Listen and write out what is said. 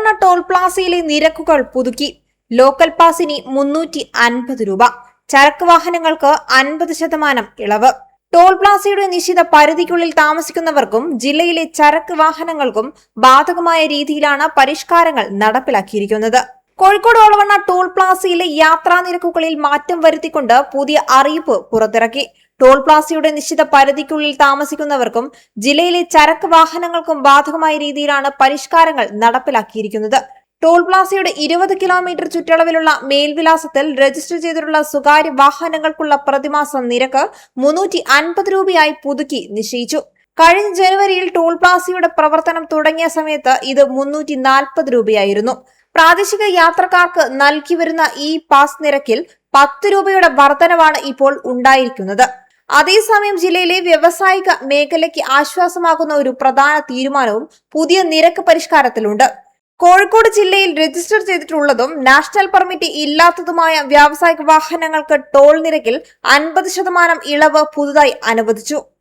Olavanna toll പ്ലാസയിലെ നിരക്കുകൾ പുതുക്കി. Local പാസിന് 350 രൂപ, ചരക്ക് വാഹനങ്ങൾക്ക് 50% ഇളവ്. ടോൾ പ്ലാസയുടെ നിശ്ചിത പരിധിക്കുള്ളിൽ താമസിക്കുന്നവർക്കും ജില്ലയിലെ ചരക്ക് വാഹനങ്ങൾക്കും ബാധകമായ രീതിയിലാണ് പരിഷ്കാരങ്ങൾ നടപ്പിലാക്കിയിരിക്കുന്നത്. കോഴിക്കോട് ഒളവണ്ണ ടോൾ പ്ലാസയിലെ യാത്രാ നിരക്കുകളിൽ മാറ്റം വരുത്തിക്കൊണ്ട് പുതിയ അറിയിപ്പ് പുറത്തിറക്കി. ടോൾ പ്ലാസയുടെ നിശ്ചിത പരിധിക്കുള്ളിൽ താമസിക്കുന്നവർക്കും ജില്ലയിലെ ചരക്ക് വാഹനങ്ങൾക്കും ബാധകമായ രീതിയിലാണ് പരിഷ്കാരങ്ങൾ നടപ്പിലാക്കിയിരിക്കുന്നത്. ടോൾ പ്ലാസയുടെ 20 കിലോമീറ്റർ ചുറ്റളവിലുള്ള മേൽവിലാസത്തിൽ രജിസ്റ്റർ ചെയ്തിട്ടുള്ള സ്വകാര്യ വാഹനങ്ങൾക്കുള്ള പ്രതിമാസ നിരക്ക് 350 രൂപയായി പുതുക്കി നിശ്ചയിച്ചു. കഴിഞ്ഞ ജനുവരിയിൽ ടോൾ പ്ലാസയുടെ പ്രവർത്തനം തുടങ്ങിയ സമയത്ത് ഇത് 340 രൂപയായിരുന്നു. പ്രാദേശിക യാത്രക്കാർക്ക് നൽകി വരുന്ന ഈ പാസ് നിരക്കിൽ 10 രൂപയുടെ വർധനവാണ് ഇപ്പോൾ ഉണ്ടായിരിക്കുന്നത്. അതേസമയം ജില്ലയിലെ വ്യാവസായിക മേഖലയ്ക്ക് ആശ്വാസമാകുന്ന ഒരു പ്രധാന തീരുമാനവും പുതിയ നിരക്ക് പരിഷ്കാരത്തിലുണ്ട്. കോഴിക്കോട് ജില്ലയിൽ രജിസ്റ്റർ ചെയ്തിട്ടുള്ളതും നാഷണൽ പെർമിറ്റ് ഇല്ലാത്തതുമായ വ്യാവസായിക വാഹനങ്ങൾക്ക് ടോൾ നിരക്കിൽ 50% ഇളവ് പുതുതായി അനുവദിച്ചു.